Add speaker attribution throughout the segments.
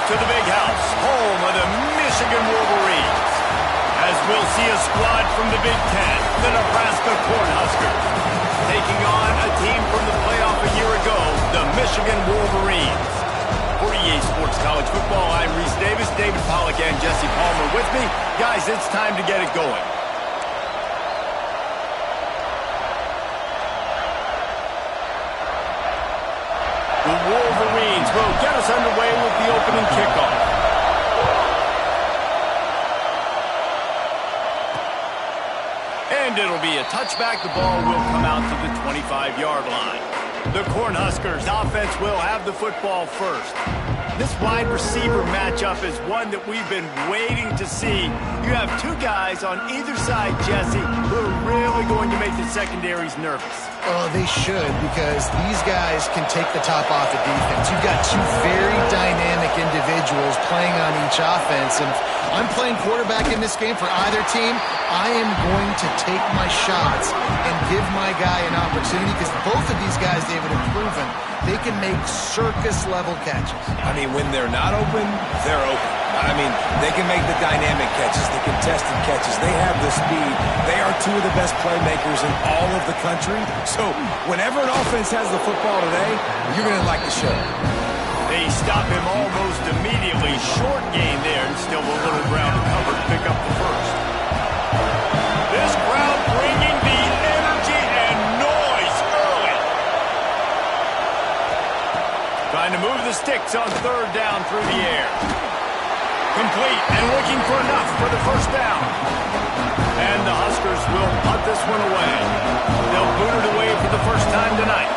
Speaker 1: to the big house, home of the Michigan Wolverines, as we'll see a squad from the Big Ten, the Nebraska Cornhuskers, taking on a team from the playoff a year ago, the Michigan Wolverines. For EA Sports College Football, I'm Reese Davis, David Pollack, and Jesse Palmer with me. Guys, it's time to get it going. The Wolverines will get us underway with the opening kickoff. And it'll be a touchback. The ball will come out to the 25-yard line. The Cornhuskers offense will have the football first. This wide receiver matchup is one that we've been waiting to see. You have two guys on either side, Jesse, who are really going to make the secondaries nervous.
Speaker 2: Oh, they should, because these guys can take the top off the defense. You've got two very dynamic individuals playing on each offense, and if I'm playing quarterback in this game for either team, I am going to take my shots and give my guy an opportunity, because both of these guys, David, have proven they can make circus-level catches.
Speaker 3: I mean, when they're not open, they're open. I mean, they can make the dynamic catches, the contested catches. They have the speed. They are two of the best playmakers in all of the country. So whenever an offense has the football today, you're going to like the show.
Speaker 1: They stop him almost immediately. Short gain there, and still a little ground to cover to pick up the first. This crowd bringing the energy and noise early. Trying to move the sticks on third down through the air. Complete and looking for enough for the first down. And the Huskers will punt this one away. They'll boot it away for the first time tonight.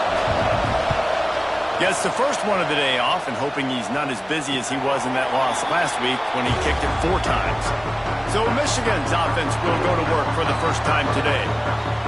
Speaker 1: Gets the first one of the day off, and hoping he's not as busy as he was in that loss last week when he kicked it 4 times. So Michigan's offense will go to work for the first time today.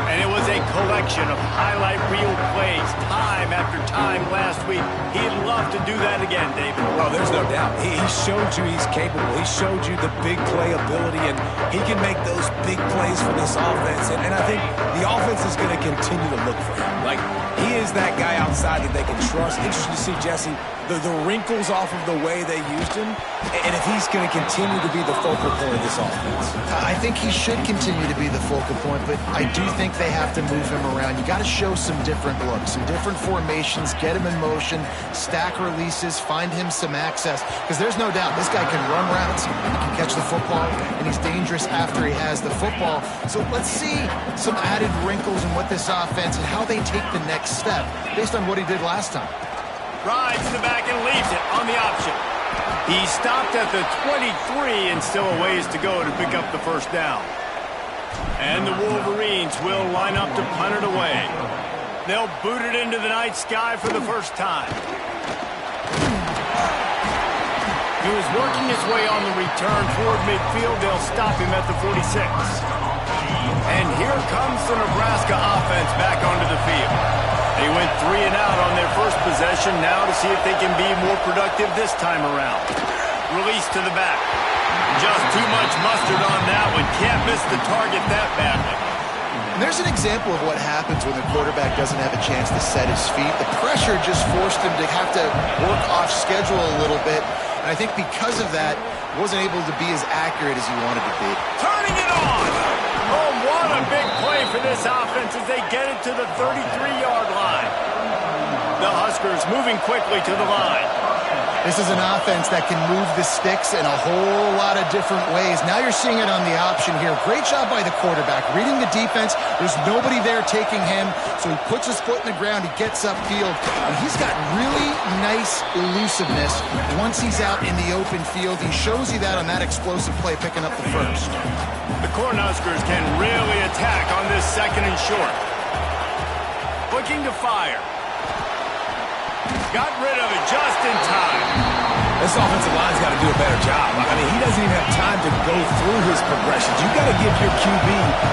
Speaker 1: And it was a collection of highlight reel plays time after time last week. He'd love to do that again, David.
Speaker 3: Oh, there's no doubt. He showed you he's capable. He showed you the big play ability, and he can make those big plays for this offense. And I think the offense is going to continue to look for him. Like, he is that guy outside that they can trust. Interesting to see, Jesse, the wrinkles off of the way they used him, and if he's going to continue to be the focal point of this offense.
Speaker 2: I think he should continue to be the focal point, but I do think they have to move him around. You got to show some different looks, some different formations, get him in motion, stack releases, find him some access, because there's no doubt this guy can run routes, he can catch the football, and he's dangerous after he has the football. So let's see some added wrinkles in what this offense and how they take the next step based on what he did last time.
Speaker 1: Rides the back and leaves it on the option. He stopped at the 23 and still a ways to go to pick up the first down. And the Wolverines will line up to punt it away. They'll boot it into the night sky for the first time. He was working his way on the return toward midfield. They'll stop him at the 46. And here comes the Nebraska offense back onto the field. They went 3 and out on their first possession, now to see if they can be more productive this time around. Release to the back. Just too much mustard on that one. Can't miss the target that badly.
Speaker 2: And there's an example of what happens when the quarterback doesn't have a chance to set his feet. The pressure just forced him to have to work off schedule a little bit. And I think because of that, he wasn't able to be as accurate as he wanted to be.
Speaker 1: Turning it on! Oh, what a big play for this offense as they get it to the 33-yard line. The Huskers moving quickly to the line.
Speaker 2: This is an offense that can move the sticks in a whole lot of different ways. Now you're seeing it on the option here. Great job by the quarterback. Reading the defense, there's nobody there taking him, so he puts his foot in the ground, he gets upfield, and he's got really nice elusiveness once he's out in the open field. He shows you that on that explosive play, picking up the first.
Speaker 1: The Cornhuskers can really attack on this second and short. Looking to fire. Got rid of it just in time.
Speaker 3: This offensive line's got to do a better job. I mean, he doesn't even have time to go through his progressions. You got to give your QB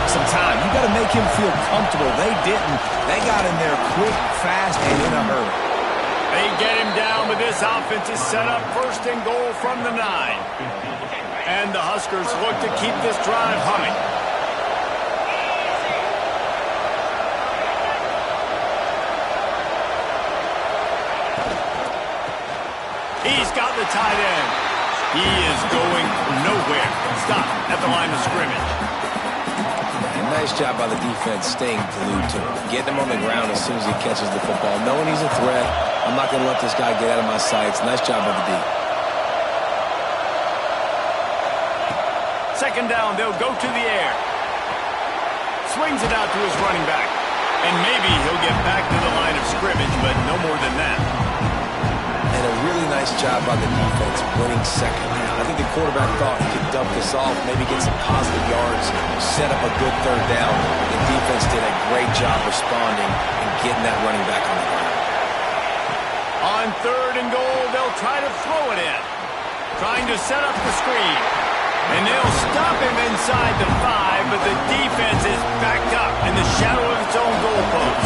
Speaker 3: some time. You got to make him feel comfortable. They didn't. They got in there quick, fast, and in a hurry.
Speaker 1: They get him down, but this offense is set up first and goal from the 9. And the Huskers look to keep this drive humming. He He's got the tight end. He is going nowhere. Stop at the line of scrimmage.
Speaker 3: Nice job by the defense staying glued to him. Getting him on the ground as soon as he catches the football. Knowing he's a threat, I'm not going to let this guy get out of my sights. Nice job by the D.
Speaker 1: Second down, they'll go to the air. Swings it out to his running back. And maybe he'll get back to the line of scrimmage, but no more than that.
Speaker 3: And a really nice job by the defense winning second down. I think the quarterback thought he could dump this off, maybe get some positive yards, set up a good third down. The defense did a great job responding and getting that running back on the ground.
Speaker 1: On third and goal, they'll try to throw it in. Trying to set up the screen. And they'll stop him inside the 5, but the defense is backed up in the shadow of its own goalpost.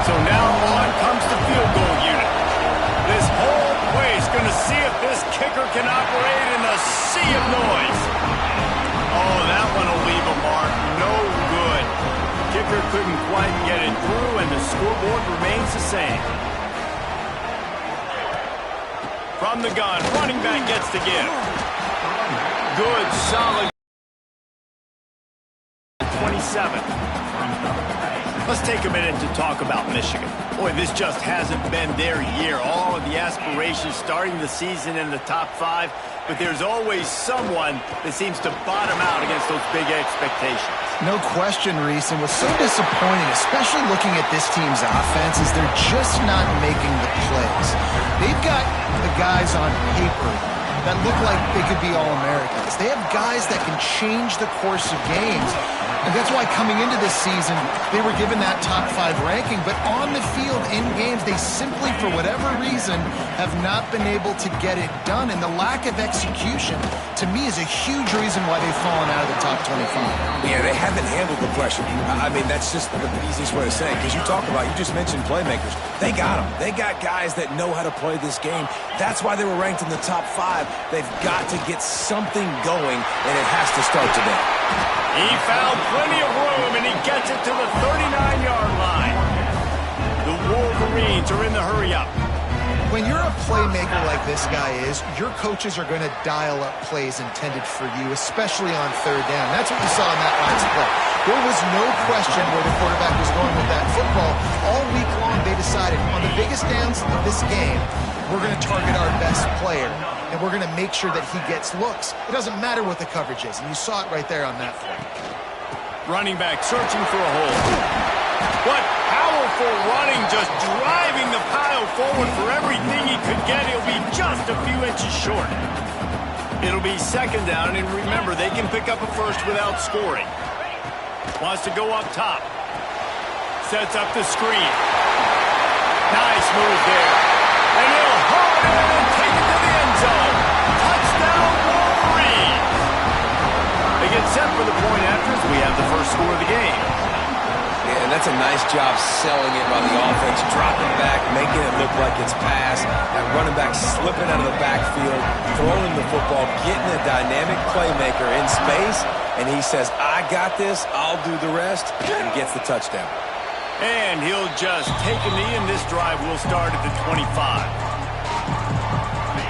Speaker 1: So now on comes the field goal unit. This whole place going to see if this kicker can operate in a sea of noise. Oh, that one will leave a mark. No good. Kicker couldn't quite get it through, and the scoreboard remains the same. From the gun, running back gets the give. Good, solid 27. Let's take a minute to talk about Michigan. Boy, this just hasn't been their year. All of the aspirations starting the season in the top 5, but there's always someone that seems to bottom out against those big expectations.
Speaker 2: No question, Reese, and what's so disappointing, especially looking at this team's offense, is they're just not making the plays. They've got the guys on paper that look like they could be All-Americans. They have guys that can change the course of games. And that's why coming into this season, they were given that top 5 ranking. But on the field, in games, they simply, for whatever reason, have not been able to get it done. And the lack of execution, to me, is a huge reason why they've fallen out of the top 25.
Speaker 3: Yeah, they haven't handled the pressure. I mean, that's just the easiest way to say it. Because you just mentioned playmakers. They got them. They got guys that know how to play this game. That's why they were ranked in the top 5. They've got to get something going, and it has to start today.
Speaker 1: He found plenty of room, and he gets it to the 39-yard line. The Wolverines are in the hurry-up.
Speaker 2: When you're a playmaker like this guy is, your coaches are going to dial up plays intended for you, especially on third down. That's what we saw in that last play. There was no question where the quarterback was going with that football. All week long, they decided, on the biggest downs of this game, we're going to target our best player, and we're going to make sure that he gets looks. It doesn't matter what the coverage is, and you saw it right there on that play.
Speaker 1: Running back searching for a hole. What powerful running, just driving the pile forward for everything he could get. He'll be just a few inches short. It'll be second down, and remember, they can pick up a first without scoring. Wants to go up top. Sets up the screen. Nice move there. And he'll haul it in and take it to the end zone. Touchdown, Wolverines. They get set for the point after as we have the first score of the game.
Speaker 3: Yeah, and that's a nice job selling it by the offense, dropping back, making it look like it's passed. That running back slipping out of the backfield, throwing the football, getting a dynamic playmaker in space, and he says, I got this, I'll do the rest, and gets the touchdown.
Speaker 1: And he'll just take a knee, and this drive will start at the 25.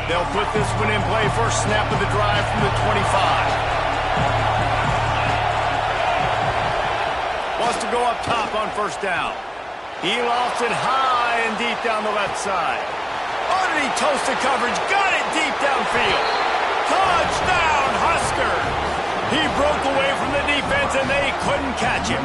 Speaker 1: They'll put this one in play. First snap of the drive from the 25. Wants to go up top on first down. He lofts it high and deep down the left side. Oh, did he toast the coverage? Got it deep downfield. Touchdown, Husker! He broke away from the defense, and they couldn't catch him.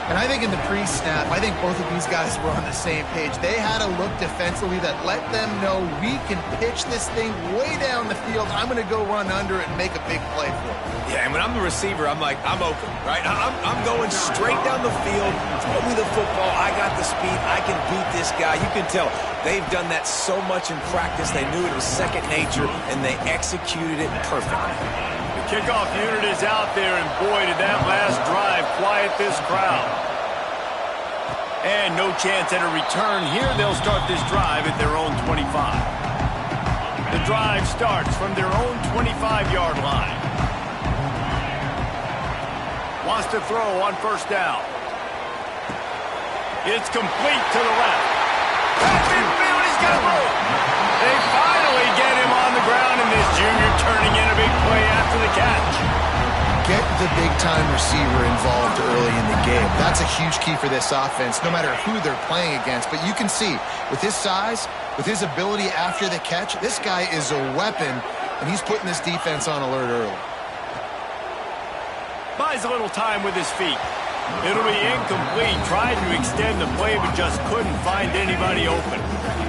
Speaker 2: And I think in the pre-snap, I think both of these guys were on the same page. They had a look defensively that let them know we can pitch this thing way down the field. I'm going to go run under it and make a big play for it.
Speaker 3: Yeah, and when I'm the receiver, I'm like, I'm open, right? I'm going straight down the field. Throw me the football. I got the speed. I can beat this guy. You can tell they've done that so much in practice. They knew it was second nature, and they executed it perfectly.
Speaker 1: Kickoff unit is out there, and boy, did that last drive quiet this crowd. And no chance at a return here. They'll start this drive at their own 25. The drive starts from their own 25-yard line. Wants to throw on first down. It's complete to the left. Pass midfield, he's got room. you're turning in a big play after the catch.
Speaker 2: Get the big-time receiver involved early in the game. That's a huge key for this offense, no matter who they're playing against. But you can see, with his size, with his ability after the catch, this guy is a weapon, and he's putting this defense on alert early.
Speaker 1: Buys a little time with his feet. It'll be incomplete. Tried to extend the play, but just couldn't find anybody open.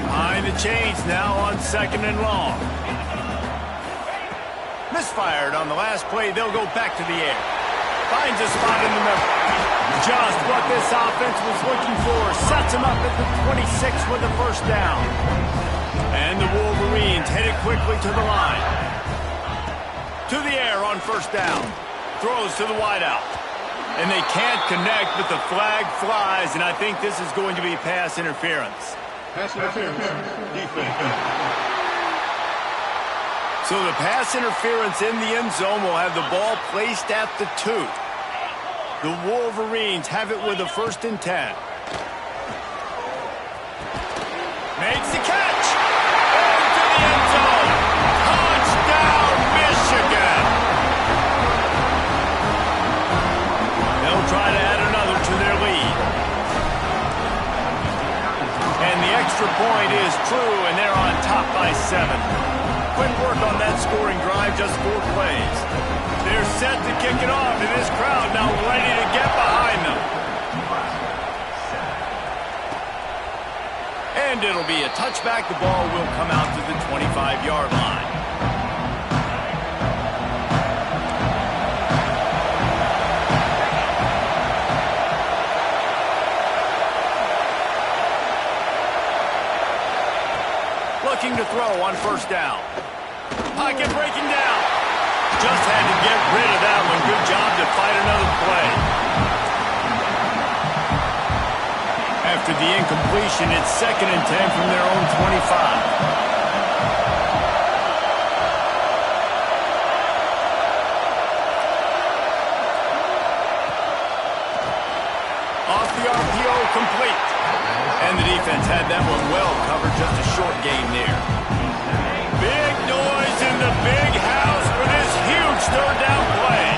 Speaker 1: Behind the chains now on 2nd and long. Misfired on the last play. They'll go back to the air. Finds a spot in the middle. Just what this offense was looking for. Sets him up at the 26 with the first down. And the Wolverines headed quickly to the line. To the air on 1st down. Throws to the wideout. And they can't connect, but the flag flies, and I think this is going to be pass interference.
Speaker 4: Pass interference. Defense.
Speaker 1: So the pass interference in the end zone will have the ball placed at the 2. The Wolverines have it with a 1st and 10. Makes the catch. Into the end zone. Touchdown, Michigan. They'll try to add another to their lead. And the extra point is true, and they're on top by 7. Quick work on that scoring drive, just 4 plays. They're set to kick it off, and this crowd now ready to get behind them. And it'll be a touchback. The ball will come out to the 25-yard line. Looking to throw on 1st down. Pocket breaking down. Just had to get rid of that one. Good job to fight another play. After the incompletion, it's 2nd and 10 from their own 25. Off the RPO, complete. And the defense had that one well covered, just a short gain there. Big noise in the big house for this huge 3rd down play.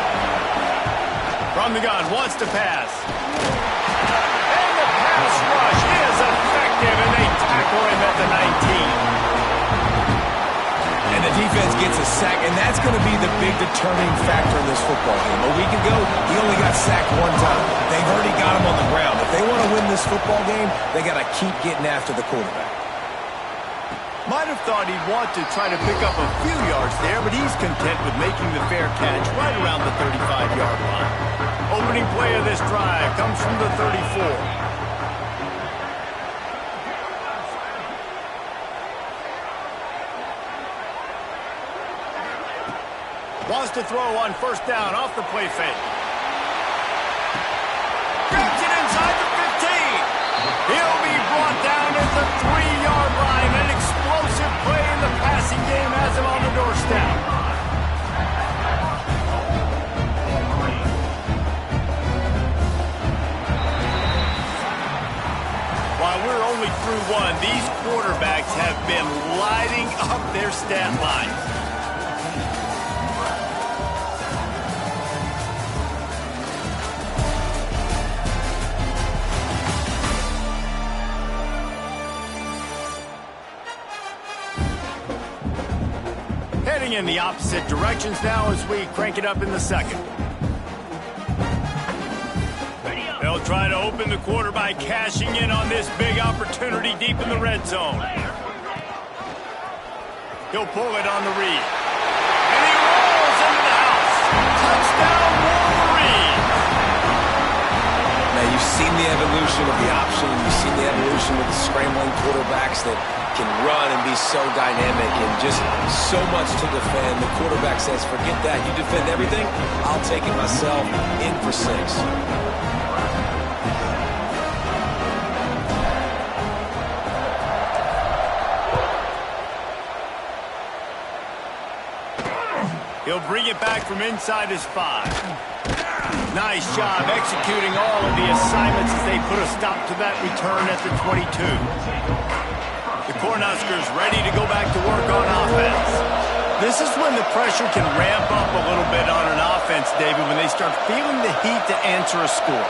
Speaker 1: From the gun, wants to pass. And the pass rush is effective, and they tackle him at the 19.
Speaker 3: And the defense gets a sack, and that's going to be the big determining factor in this football game. A week ago, he only got sacked 1 time. They've already got him on the ground. If they want to win this football game, they got to keep getting after the quarterback.
Speaker 1: Might have thought he'd want to try to pick up a few yards there, but he's content with making the fair catch right around the 35-yard line. Opening play of this drive comes from the 34. Wants to throw on 1st down off the play fake. Grabs it inside the 15. He'll be brought down at the 3-yard line. An explosive play in the passing game has him on the doorstep. While we're only through 1, these quarterbacks have been lighting up their stat lines. Heading in the opposite directions now as we crank it up in the 2nd. They'll try to open the quarter by cashing in on this big opportunity deep in the red zone. He'll pull it on the read. And he rolls into the house. Touchdown, Wolverines!
Speaker 3: Now, you've seen the evolution of the option. You've seen the evolution of the scrambling quarterbacks that can run and be so dynamic and just so much to defend. The quarterback says, forget that. You defend everything, I'll take it myself. In for 6.
Speaker 1: He'll bring it back from inside his 5. Nice job executing all of the assignments as they put a stop to that return at the 22. The Cornhuskers ready to go back to work on offense. This is when the pressure can ramp up a little bit on an offense, David, when they start feeling the heat to answer a score.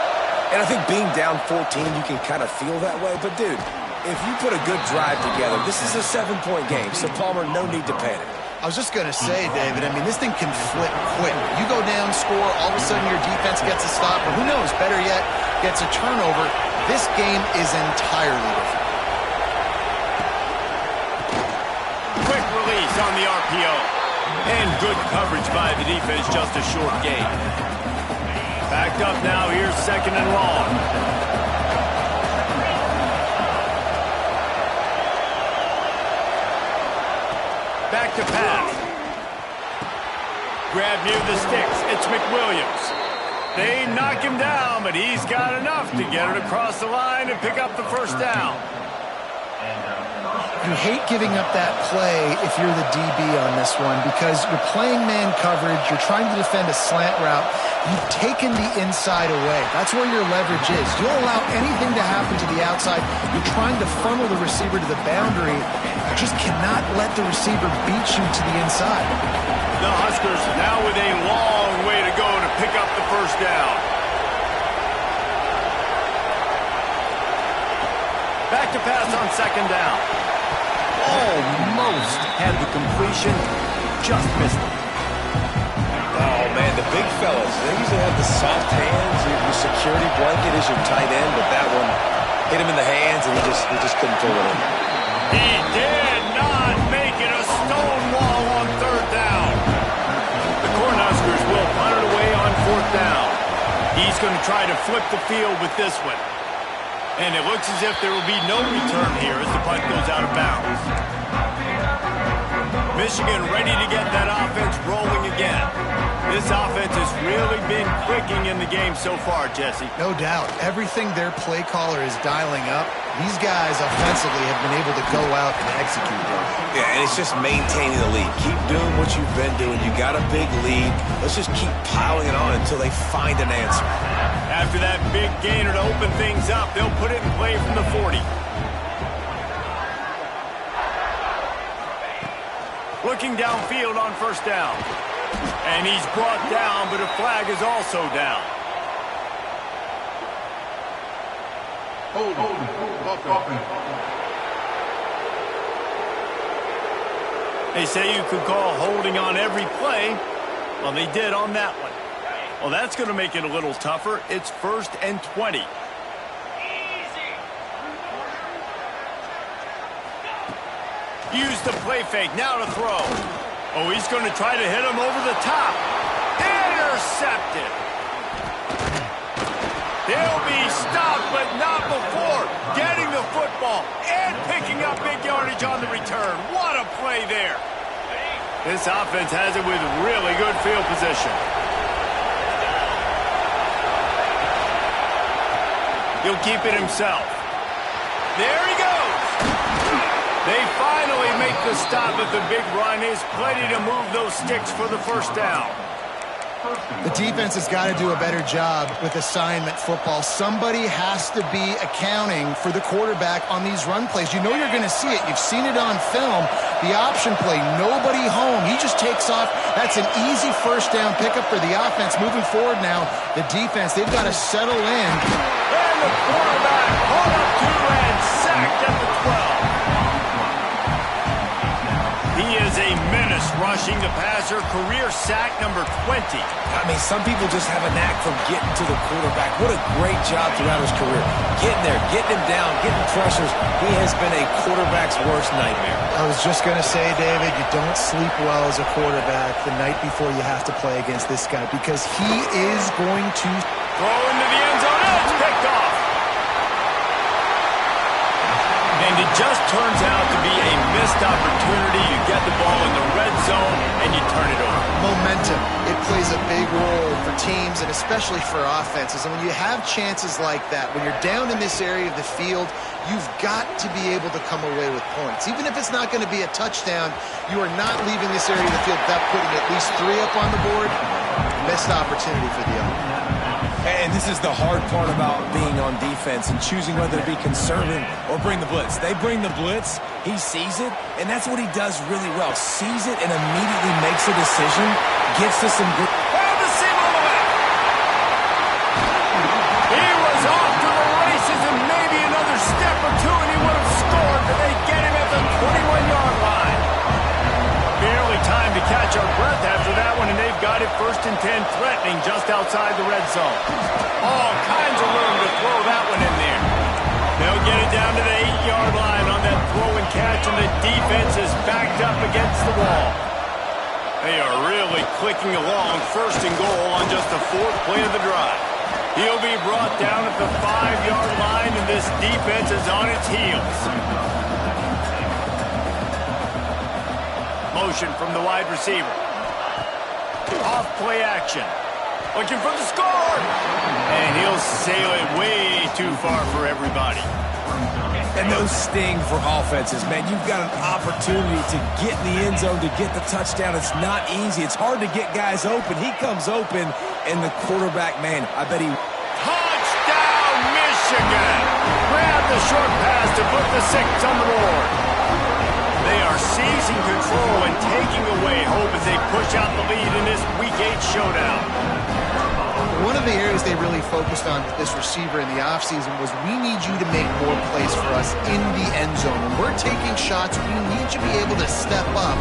Speaker 3: And I think being down 14, you can kind of feel that way. But, dude, if you put a good drive together, this is a 7-point game. So, Palmer, no need to panic.
Speaker 2: I was just going to say, David, I mean, this thing can flip quick. You go down, score, all of a sudden your defense gets a stop, or who knows, better yet, gets a turnover. This game is entirely different.
Speaker 1: Quick release on the RPO. And good coverage by the defense, just a short gain. Backed up now, here's 2nd and long. Back to pass. Grab near the sticks. It's McWilliams. They knock him down, but he's got enough to get it across the line and pick up the first down.
Speaker 2: You hate giving up that play if you're the DB on this one because you're playing man coverage, you're trying to defend a slant route, you've taken the inside away. That's where your leverage is. You'll allow anything to happen to the outside. You're trying to funnel the receiver to the boundary. You just cannot let the receiver beat you to the inside.
Speaker 1: The Huskers now with a long way to go to pick up the first down. Back to pass on 2nd down. Almost had the completion, just missed it.
Speaker 3: Oh, man, the big fellas, they usually have the soft hands. Your security blanket is your tight end, but that one hit him in the hands, and he just couldn't pull it in.
Speaker 1: He did not make it a stonewall on 3rd down. The Cornhuskers will punt it away on 4th down. He's going to try to flip the field with this one. And it looks as if there will be no return here as the punt goes out of bounds. Michigan ready to get that offense rolling again. This offense has really been clicking in the game so far, Jesse.
Speaker 2: No doubt. Everything their play caller is dialing up, these guys offensively have been able to go out and execute.
Speaker 3: Yeah, and it's just maintaining the lead. Keep doing what you've been doing. You got a big lead. Let's just keep piling it on until they find an answer.
Speaker 1: After that big gainer to open things up, they'll put it in play from the 40. Looking downfield on 1st down. And he's brought down, but a flag is also down. They say you could call holding on every play. Well, they did on that one. Well, that's going to make it a little tougher. It's 1st and 20. Use the play fake. Now to throw. Oh, he's going to try to hit him over the top. Intercepted. They'll be stopped, but not before getting the football and picking up big yardage on the return. What a play there. This offense has it with really good field position. He'll keep it himself. There he goes. They finally make the stop, but the big run is plenty to move those sticks for the first down.
Speaker 2: The defense has got to do a better job with assignment football. Somebody has to be accounting for the quarterback on these run plays. You know you're going to see it. You've seen it on film. The option play, nobody home. He just takes off. That's an easy first down pickup for the offense. Moving forward now, the defense, they've got to settle in.
Speaker 1: And the quarterback pulled up to and sacked at the 12. He is a menace rushing the passer, career sack number 20.
Speaker 3: I mean, some people just have a knack for getting to the quarterback. What a great job throughout his career. Getting there, getting him down, getting pressures. He has been a quarterback's worst nightmare.
Speaker 2: I was just going to say, David, you don't sleep well as a quarterback the night before you have to play against this guy because he is going to
Speaker 1: throw into the end zone. It's picked off. And it just turns out to be a missed opportunity. You get the ball in the red zone, and you turn it over.
Speaker 2: Momentum. It plays a big role for teams and especially for offenses. And when you have chances like that, when you're down in this area of the field, you've got to be able to come away with points. Even if it's not going to be a touchdown, you are not leaving this area of the field without putting at least 3 up on the board. Missed opportunity for the other.
Speaker 3: And this is the hard part about being on defense and choosing whether to be conservative or bring the blitz. They bring the blitz, he sees it, and that's what he does really well. Sees it and immediately makes a decision, gets to some good...
Speaker 1: the seam on the left. He was off to the races and maybe another step or two and he would have scored, but they get him at the 21-yard line. Barely time to catch our breath after that one, and they've got it 1st and 10, threatening just outside the red zone. All kinds of room to throw that one in there. They'll get it down to the 8-yard line on that throw and catch, and the defense is backed up against the wall. They are really clicking along, 1st and goal on just the 4th play of the drive. He'll be brought down at the 5-yard line, and this defense is on its heels. Motion from the wide receiver. Off play action. Looking for the score. And he'll sail it way too far for everybody.
Speaker 3: And those sting for offenses, man. You've got an opportunity to get in the end zone, to get the touchdown. It's not easy. It's hard to get guys open. He comes open, and the quarterback, man, I bet he...
Speaker 1: Touchdown, Michigan! Grab the short pass to put the 6 on the board. They are seizing control and taking away hope as they push out the lead in this Week 8 showdown.
Speaker 2: One of the areas they really focused on with this receiver in the offseason was we need you to make more plays for us in the end zone. When we're taking shots, we need you to be able to step up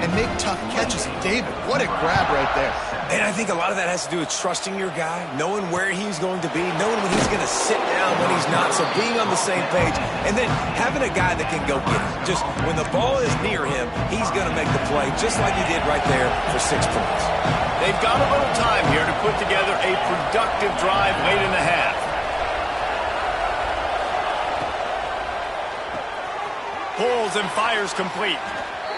Speaker 2: and make tough catches. David, what a grab right there.
Speaker 3: And I think a lot of that has to do with trusting your guy, knowing where he's going to be, knowing when he's going to sit down, when he's not, so being on the same page, and then having a guy that can go get it. Just when the ball is near him, he's going to make the play, just like he did right there for 6 points.
Speaker 1: They've got a little time here to put together a productive drive late in the half. Pulls and fires complete.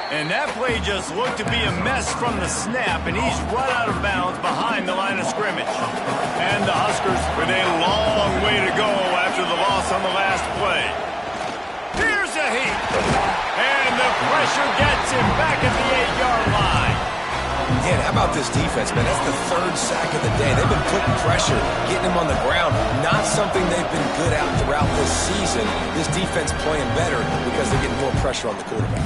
Speaker 1: And that play just looked to be a mess from the snap, and he's right out of bounds behind the line of scrimmage. And the Huskers with a long way to go after the loss on the last play. Here's a heat. And the pressure gets him back at the 8-yard line.
Speaker 3: Yeah, how about this defense, man? That's the 3rd sack of the day. They've been putting pressure, getting him on the ground. Not something they've been good at throughout this season. This defense playing better because they're getting more pressure on the quarterback.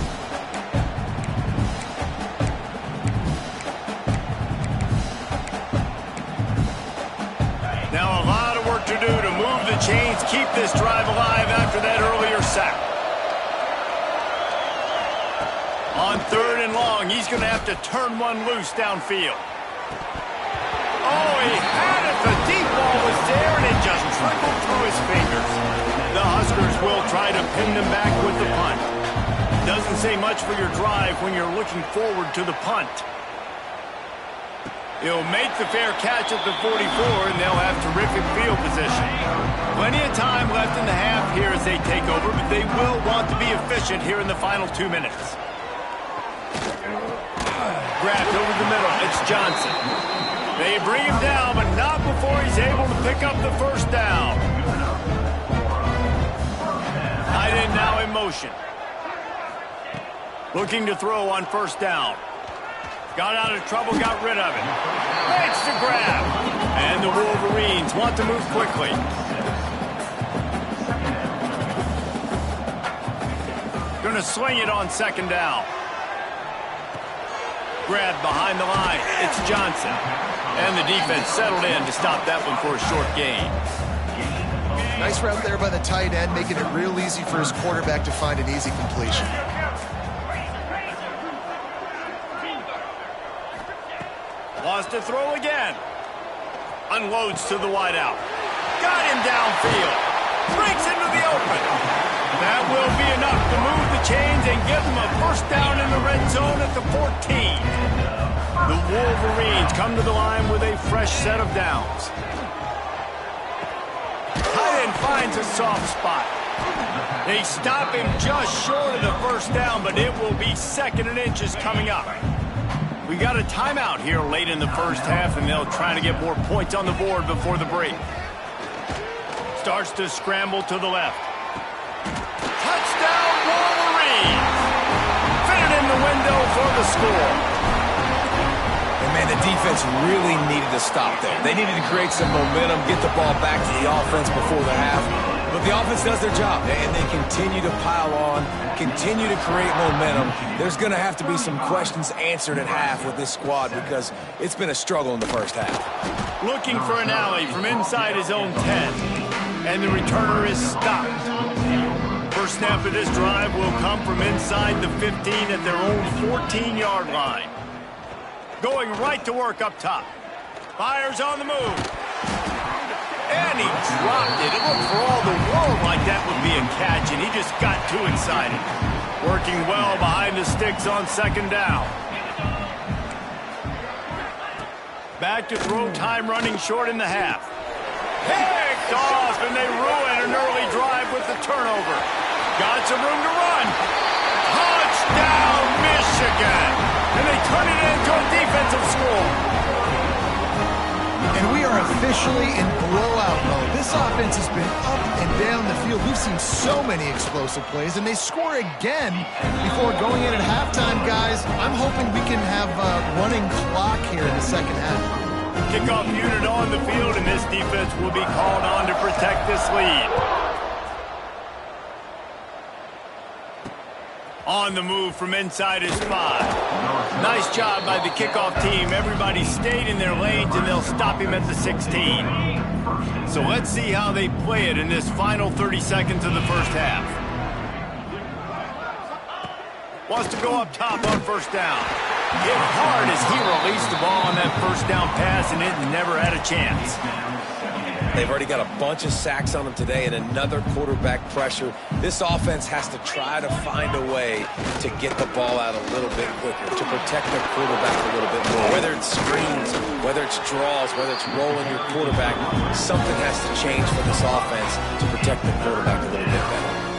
Speaker 1: Now a lot of work to do to move the chains, keep this drive alive after that earlier sack. On 3rd and long, he's going to have to turn one loose downfield. Oh, he had it. The deep ball was there, and it just trickled through his fingers. The Huskers will try to pin them back with the punt. Doesn't say much for your drive when you're looking forward to the punt. He'll make the fair catch at the 44, and they'll have terrific field position. Plenty of time left in the half here as they take over, but they will want to be efficient here in the final 2 minutes. Grabbed over the middle. It's Johnson. They bring him down, but not before he's able to pick up the 1st down. Tight end now in motion. Looking to throw on 1st down. Got out of trouble, got rid of it. Makes the grab. And the Wolverines want to move quickly. Going to swing it on 2nd down. Grabbed behind the line. It's Johnson. And the defense settled in to stop that one for a short gain.
Speaker 2: Nice route there by the tight end, making it real easy for his quarterback to find an easy completion.
Speaker 1: Wants to throw again. Unloads to the wideout. Got him downfield. Breaks into the open. That will be enough to move the chains and give them a 1st down in the red zone at the 14. The Wolverines come to the line with a fresh set of downs. Tight end finds a soft spot. They stop him just short of the 1st down, but it will be 2nd and inches coming up. We got a timeout here late in the 1st half, and they'll try to get more points on the board before the break. Starts to scramble to the left. Touchdown, Wolverines! Fit it in the window for the score.
Speaker 3: And Man, the defense really needed to stop there. They needed to create some momentum, get the ball back to the offense before the half. But the offense does their job, and they continue to pile on, continue to create momentum. There's going to have to be some questions answered at half with this squad because it's been a struggle in the first half.
Speaker 1: Looking for an alley from inside his own 10, and the returner is stopped. First snap of this drive will come from inside the 15 at their own 14-yard line. Going right to work up top. Fires on the move. And he dropped it. It looked for all the world like that would be a catch, and he just got too excited. Working well behind the sticks on second down. Back to throw time, running short in the half. Picked off, and they ruin an early drive with the turnover. Got some room to run. Touchdown, Michigan! And they turn it into a defensive score.
Speaker 2: And we are officially in blowout mode. This offense has been up and down the field. We've seen so many explosive plays, and they score again before going in at halftime, guys. I'm hoping we can have a running clock here in the second half.
Speaker 1: Kickoff unit on the field, and this defense will be called on to protect this lead. On the move from inside his 5. Nice job by the kickoff team. Everybody stayed in their lanes, and they'll stop him at the 16. So let's see how they play it in this final 30 seconds of the first half. Wants to go up top on first down. Hit hard as he released the ball on that first down pass, and it never had a chance.
Speaker 3: They've already got a bunch of sacks on them today and another quarterback pressure. This offense has to try to find a way to get the ball out a little bit quicker, to protect their quarterback a little bit more. Whether it's screens, whether it's draws, whether it's rolling your quarterback, something has to change for this offense to protect the quarterback a little bit better.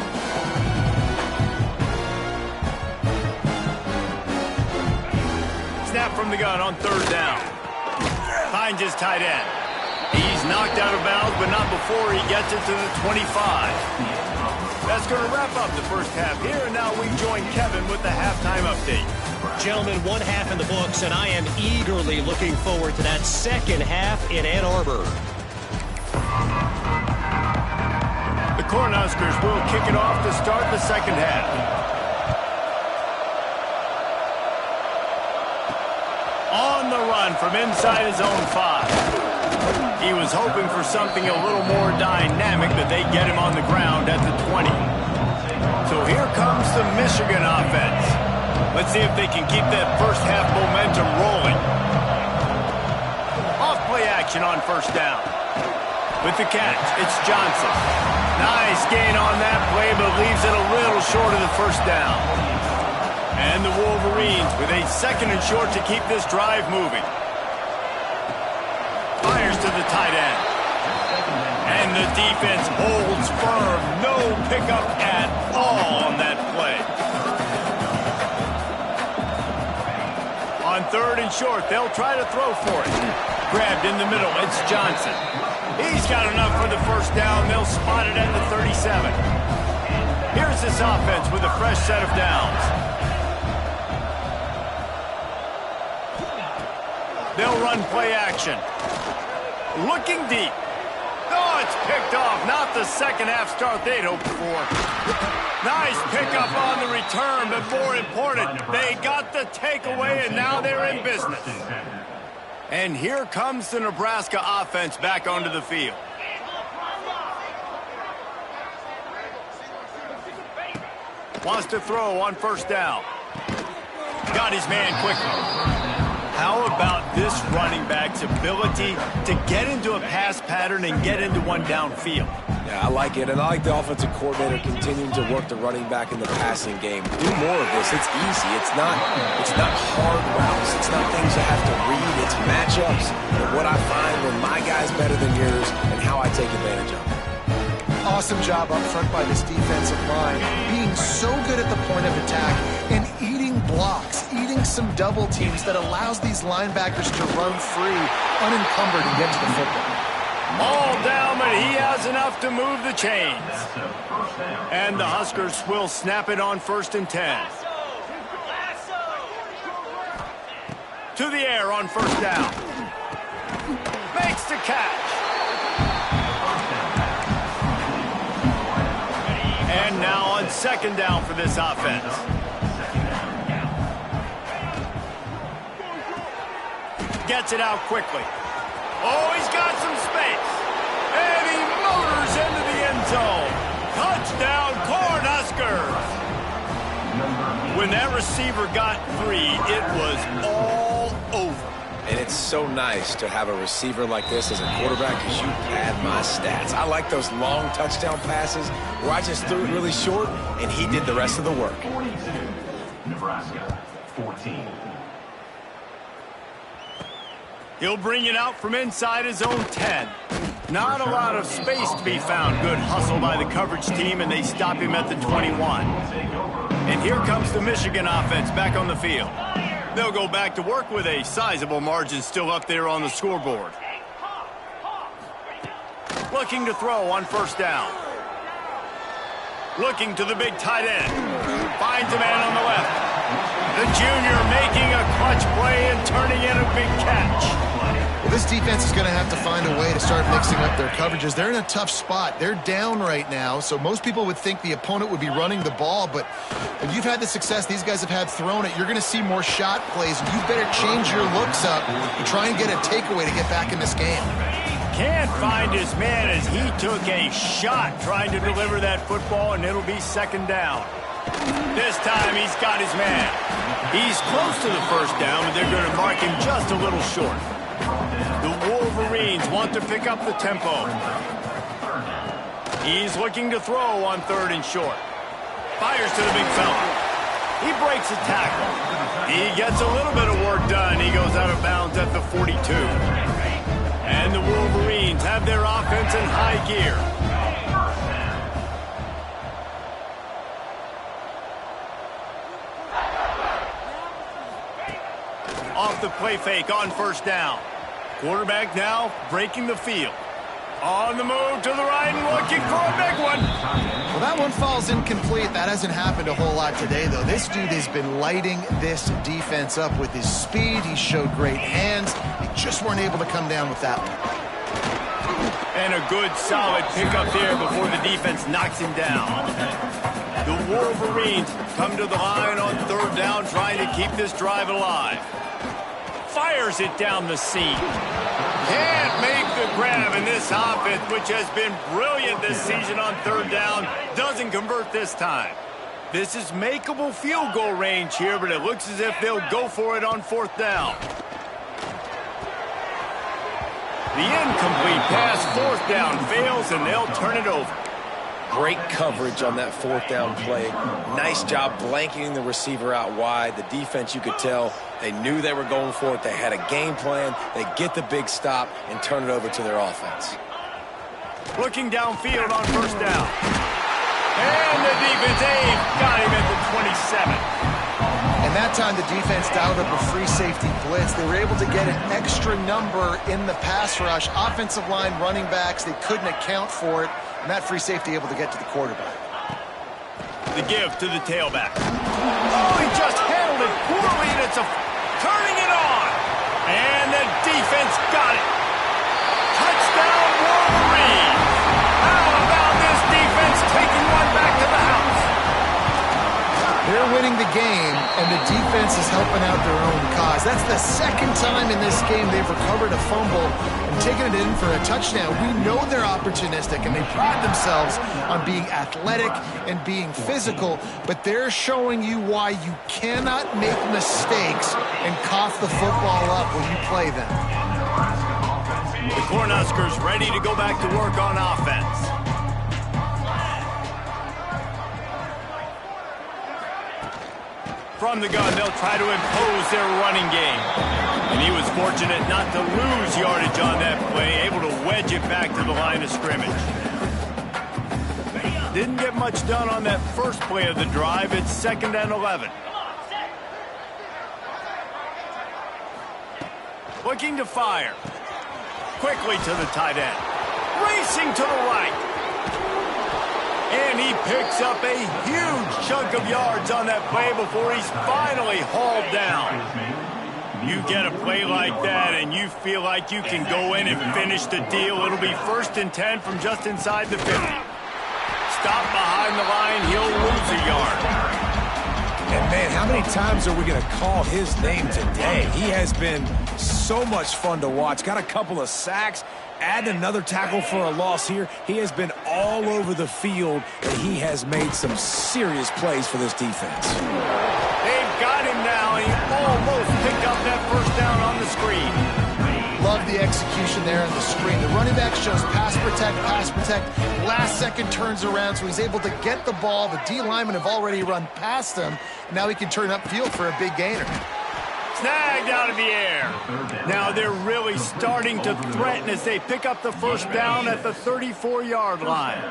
Speaker 1: Snap from the gun on third down. Finds his tight end. He's knocked out of bounds, but not before he gets it to the 25. That's going to wrap up the first half here, and now we join Kevin with the halftime update.
Speaker 5: Gentlemen, one half in the books, and I am eagerly looking forward to that second half in Ann Arbor.
Speaker 1: The Cornhuskers will kick it off to start the second half. On the run from inside his own 5. He was hoping for something a little more dynamic, but they get him on the ground at the 20. So here comes the Michigan offense. Let's see if they can keep that first half momentum rolling. Off play action on first down. With the catch, it's Johnson. Nice gain on that play, but leaves it a little short of the first down. And the Wolverines with a second and short to keep this drive moving. Fires to the tight end. And the defense holds firm. No pickup at all on that play. On third and short, they'll try to throw for it. Grabbed in the middle, it's Johnson. He's got enough for the first down. They'll spot it at the 37. Here's this offense with a fresh set of downs. They'll run play action. Looking deep. Oh, it's picked off. Not the second half start they'd hoped for. Nice pickup on the return, but more important, they got the takeaway, and now they're in business. And here comes the Nebraska offense back onto the field. Wants to throw on first down. Got his man quickly. How about this running back's ability to get into a pass pattern and get into one downfield?
Speaker 3: Yeah, I like it, and I like the offensive coordinator continuing to work the running back in the passing game. Do more of this. It's easy. It's not hard routes. It's not things you have to read. It's matchups. And what I find when my guy's better than yours and how I take advantage of it.
Speaker 2: Awesome job up front by this defensive line, being so good at the point of attack and eating blocks, eating some double teams that allows these linebackers to run free, unencumbered, and get to the football.
Speaker 1: All down, but he has enough to move the chains. And the Huskers will snap it on 1st and 10. To the air on first down. Makes the catch. And now on second down for this offense. Gets it out quickly. Oh, he's got some space. And he motors into the end zone. Touchdown, Cornhuskers. When that receiver got 3, it was all over.
Speaker 3: And it's so nice to have a receiver like this as a quarterback because you pad my stats. I like those long touchdown passes where I just threw it really short and he did the rest of the work.
Speaker 4: 42, Nebraska, 14.
Speaker 1: He'll bring it out from inside his own 10. Not a lot of space to be found. Good hustle by the coverage team, and they stop him at the 21. And here comes the Michigan offense back on the field. They'll go back to work with a sizable margin still up there on the scoreboard. Looking to throw on first down. Looking to the big tight end. Finds a man on the left. The junior making a clutch play and turning in a big catch.
Speaker 2: Well, this defense is going to have to find a way to start mixing up their coverages. They're in a tough spot. They're down right now, so most people would think the opponent would be running the ball, but when you've had the success these guys have had throwing it, you're going to see more shot plays. You better change your looks up and try and get a takeaway to get back in this game.
Speaker 1: Can't find his man as he took a shot trying to deliver that football, and it'll be second down. This time he's got his man. He's close to the first down, but they're going to mark him just a little short. The Wolverines want to pick up the tempo. He's looking to throw on third and short. Fires to the big fella. He breaks a tackle. He gets a little bit of work done. He goes out of bounds at the 42. And the Wolverines have their offense in high gear. Off the play fake on first down. Quarterback now breaking the field. On the move to the right and looking for a big one.
Speaker 2: Well, that one falls incomplete. That hasn't happened a whole lot today, though. This dude has been lighting this defense up with his speed. He showed great hands. They just weren't able to come down with that one.
Speaker 1: And a good, solid pickup there before the defense knocks him down. The Wolverines come to the line on third down, trying to keep this drive alive. Fires it down the seam. Can't make the grab, and this offense, which has been brilliant this season on third down, doesn't convert this time. This is makeable field goal range here, but it looks as if they'll go for it on fourth down. The incomplete pass, fourth down, fails, and they'll turn it over.
Speaker 3: Great coverage on that fourth down play. Nice job blanketing the receiver out wide. The defense, you could tell, they knew they were going for it. They had a game plan. They get the big stop and turn it over to their offense.
Speaker 1: Looking downfield on first down. And the defense got him at the 27.
Speaker 2: And that time the defense dialed up a free safety blitz. They were able to get an extra number in the pass rush. Offensive line, running backs, they couldn't account for it. And that free safety able to get to the quarterback.
Speaker 1: The give to the tailback. Oh, he just handled it poorly, and it's turning it on. And the defense got it. Touchdown, Wolverines. How about this defense taking one back to the house?
Speaker 2: They're winning the game, and the defense is helping out their own cause. That's the second time in this game they've recovered a fumble and taken it in for a touchdown. We know they're opportunistic, and they pride themselves on being athletic and being physical, but they're showing you why you cannot make mistakes and cough the football up when you play them.
Speaker 1: The Cornhuskers ready to go back to work on offense. From the gun, they'll try to impose their running game. And he was fortunate not to lose yardage on that play, able to wedge it back to the line of scrimmage. Didn't get much done on that first play of the drive. It's 2nd and 11. Looking to fire. Quickly to the tight end. Racing to the right. And he picks up a huge chunk of yards on that play before he's finally hauled down. You get a play like that and you feel like you can go in and finish the deal. It'll be 1st and 10 from just inside the 50. Stop behind the line, he'll lose a yard.
Speaker 3: And man, how many times are we going to call his name today? He has been so much fun to watch. Got a couple of sacks, add another tackle for a loss here. He has been all over the field, and he has made some serious plays for this defense.
Speaker 1: They've got him now, and he almost picked up that 1st down on the screen.
Speaker 2: Love the execution there on the screen. The running back shows pass protect. Last second turns around, so he's able to get the ball. The D linemen have already run past him. Now he can turn upfield for a big gainer.
Speaker 1: Snagged out of the air. Now they're really starting to threaten as they pick up the 1st down at the 34-yard line.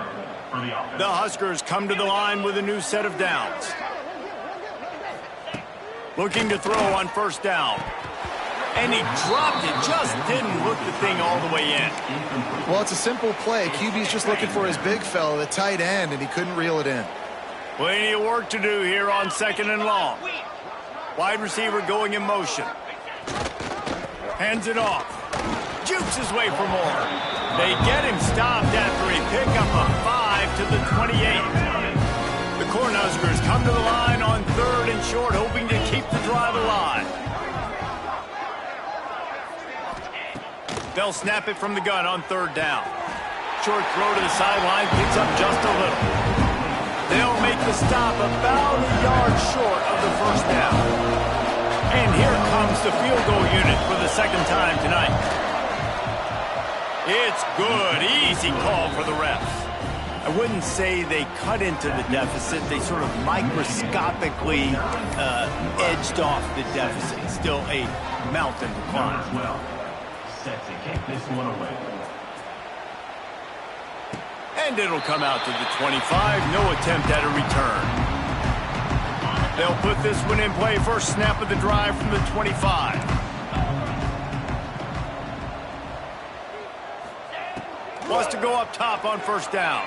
Speaker 1: The Huskers come to the line with a new set of downs. Looking to throw on 1st down. And he dropped it, just didn't look the thing all the way in.
Speaker 2: Well, it's a simple play. QB's just looking for his big fella, the tight end, and he couldn't reel it in.
Speaker 1: Plenty of work to do here on 2nd and long. Wide receiver going in motion. Hands it off. Jukes his way for more. They get him stopped after he picked up a 5 to the 28. The Cornhuskers come to the line on 3rd and short, hoping to keep the drive alive. They'll snap it from the gun on 3rd down. Short throw to the sideline, picks up just a little. They'll make the stop about a yard short of the 1st down. And here comes the field goal unit for the 2nd time tonight. It's good, easy call for the refs. I wouldn't say they cut into the deficit. They sort of microscopically edged off the deficit. Still a mountain to climb.
Speaker 4: Set to kick this one away.
Speaker 1: And it'll come out to the 25. No attempt at a return. They'll put this one in play. First snap of the drive from the 25. Wants to go up top on 1st down.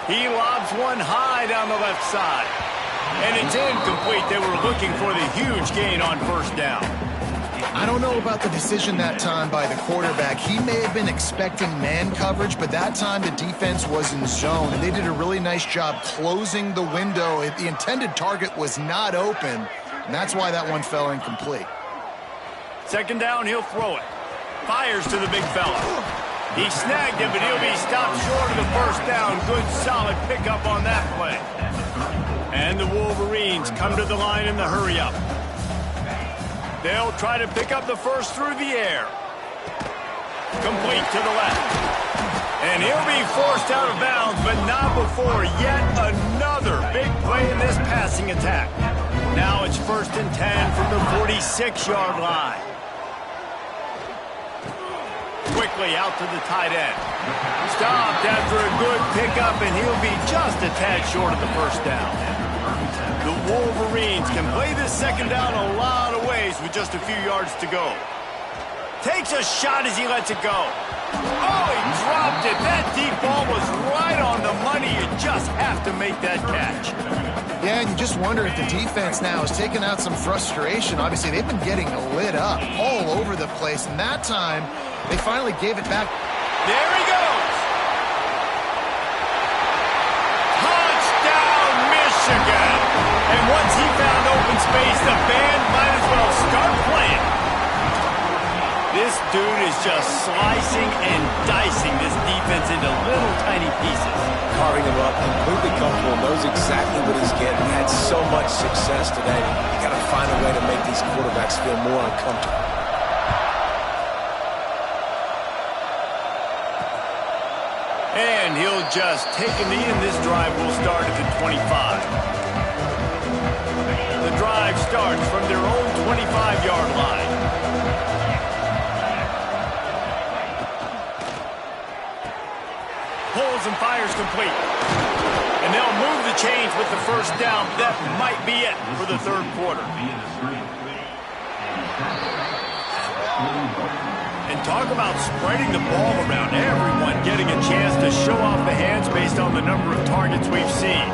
Speaker 1: He lobs one high down the left side. And it's incomplete. They were looking for the huge gain on 1st down.
Speaker 2: I don't know about the decision that time by the quarterback. He may have been expecting man coverage, but that time the defense was in zone, and they did a really nice job closing the window. The intended target was not open, and that's why that one fell incomplete.
Speaker 1: 2nd down, he'll throw it. Fires to the big fella. He snagged him, but he'll be stopped short of the 1st down. Good, solid pickup on that play. And the Wolverines come to the line in the hurry-up. They'll try to pick up the 1st through the air. Complete to the left. And he'll be forced out of bounds, but not before yet another big play in this passing attack. Now it's 1st and 10 from the 46-yard line. Quickly out to the tight end. Stopped after a good pickup, and he'll be just a tad short of the 1st down. The Wolverines can play this 2nd down a lot of ways with just a few yards to go. Takes a shot as he lets it go. Oh, he dropped it. That deep ball was right on the money. You just have to make that catch.
Speaker 2: Yeah, and you just wonder if the defense now is taking out some frustration. Obviously, they've been getting lit up all over the place, and that time they finally gave it back.
Speaker 1: There he goes. Touchdown, Michigan. And once he found open space, the band might as well start playing. This dude is just slicing and dicing this defense into little tiny pieces.
Speaker 3: Carving him up, completely comfortable, knows exactly what he's getting. Had so much success today. You got to find a way to make these quarterbacks feel more uncomfortable.
Speaker 1: And he'll just take a knee, and this drive will start at the 25. The drive starts from their own 25-yard line. Pulls and fires complete. And they'll move the chains with the 1st down. That might be it for the 3rd quarter. And talk about spreading the ball around. Everyone getting a chance to show off the hands based on the number of targets we've seen.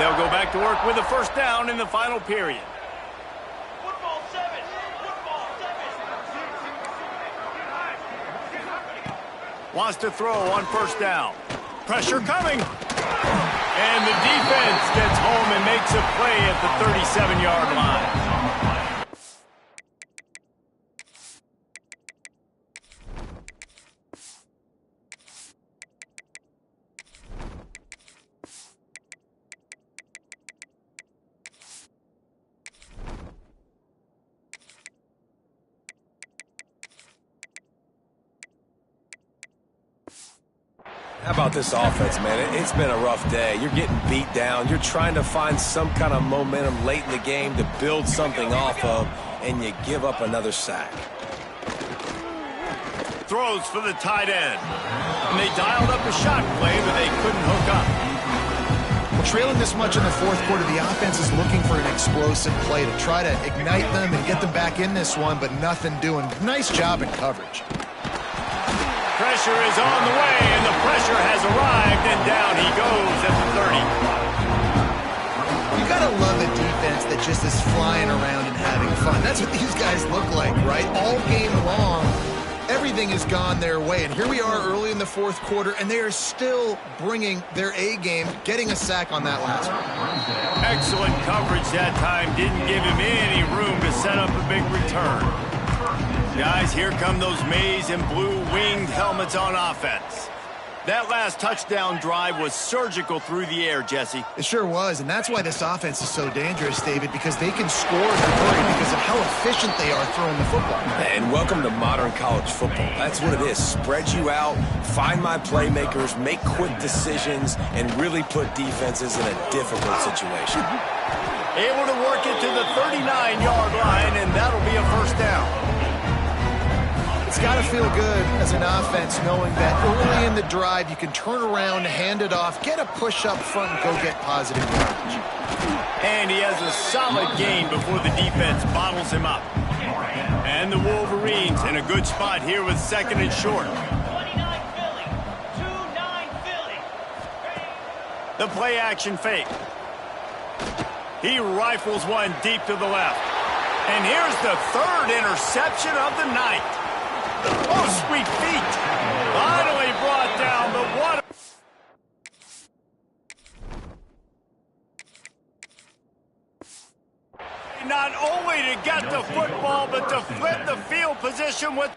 Speaker 1: They'll go back to work with a first down in the final period.
Speaker 4: Football 7. Football 7.
Speaker 1: Wants to throw on first down. Pressure coming. And the defense gets home and makes a play at the 37-yard line.
Speaker 3: How about this offense, man? It's been a rough day. You're getting beat down. You're trying to find some kind of momentum late in the game to build something off of, and you give up another sack.
Speaker 1: Throws for the tight end. And they dialed up a shot play, but they couldn't hook up.
Speaker 2: Well, trailing this much in the fourth quarter, the offense is looking for an explosive play to try to ignite them and get them back in this one, but nothing doing. Nice job in coverage.
Speaker 1: Pressure is on the way, and the pressure has arrived, and down he goes at the 30.
Speaker 2: You gotta love a defense that just is flying around and having fun. That's what these guys look like, right? All game long, everything has gone their way, and here we are early in the fourth quarter, and they are still bringing their A game, getting a sack on that last one.
Speaker 1: Excellent coverage that time. Didn't give him any room to set up a big return. Guys, here come those maize and blue winged helmets on offense. That last touchdown drive was surgical through the air, Jesse.
Speaker 2: It sure was, and that's why this offense is so dangerous, David, because they can score in a hurry because of how efficient they are throwing the football.
Speaker 3: And welcome to modern college football. That's what it is. Spread you out, find my playmakers, make quick decisions, and really put defenses in a difficult situation.
Speaker 1: Able to work it to the 39-yard line, and that'll be a first down.
Speaker 2: It's got to feel good as an offense knowing that early in the drive you can turn around, hand it off, get a push up front, and go get positive yardage.
Speaker 1: And he has a solid gain before the defense bottles him up. And the Wolverines in a good spot here with second and short.
Speaker 4: 29 Philly. 2-9 Philly.
Speaker 1: The play action fake. He rifles one deep to the left. And here's the third interception of the night. Oh, sweet feet. Finally brought down the water. Not only to get the football, but to flip the field position with...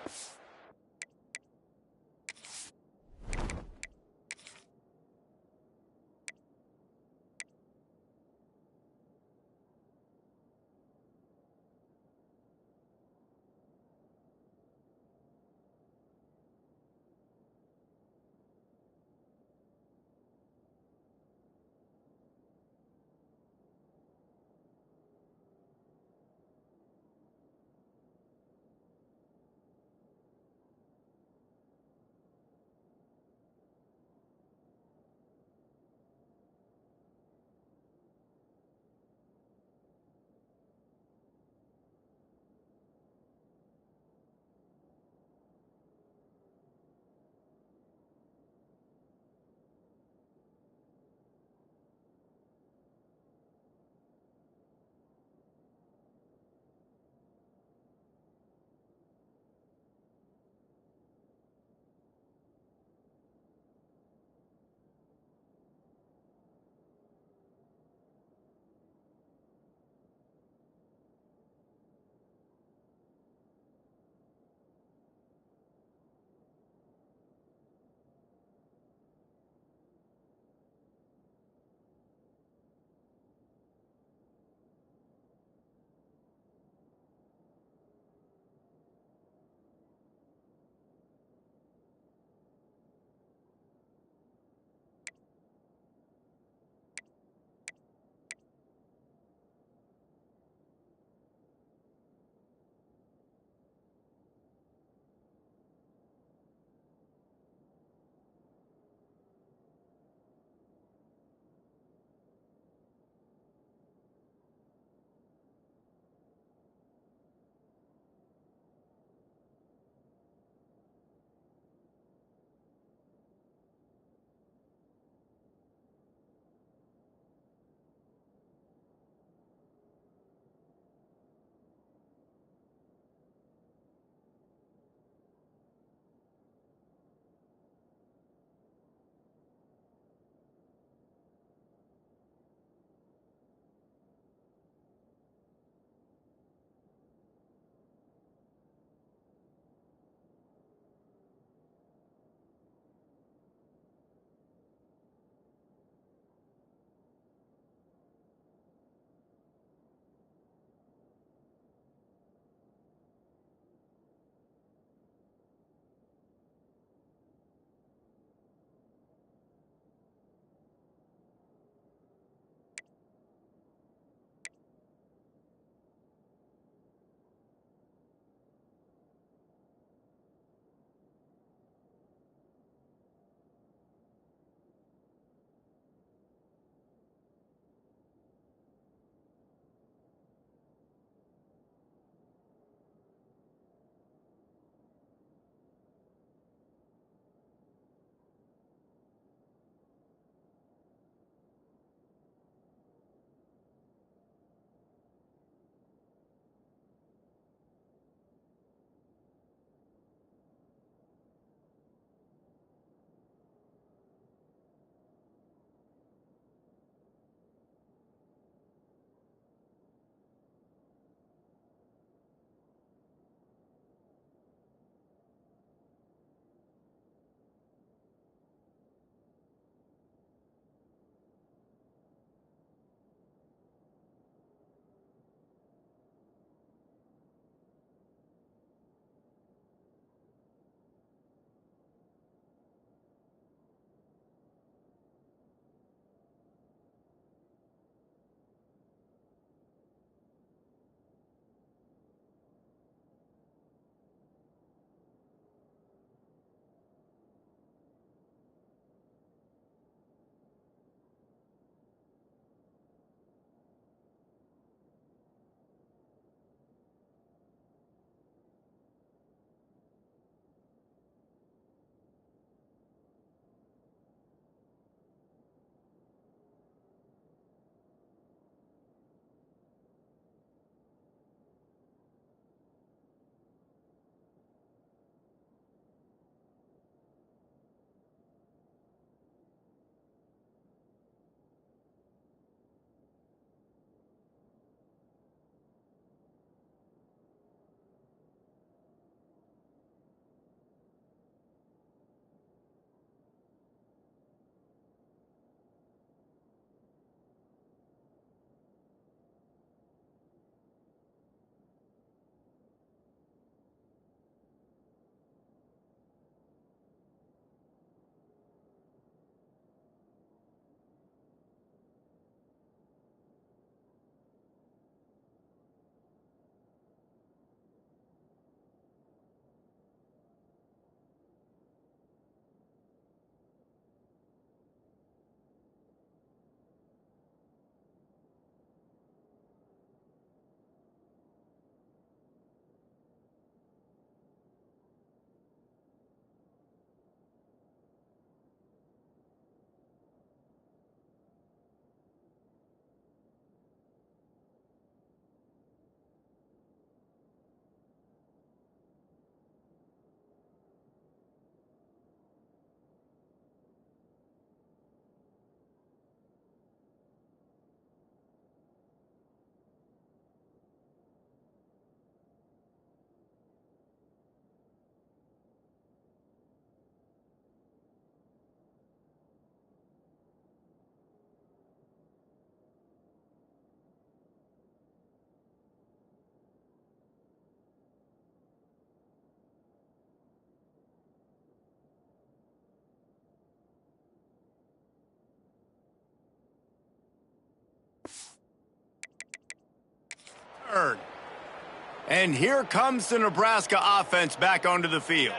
Speaker 1: And here comes the Nebraska offense back onto the field.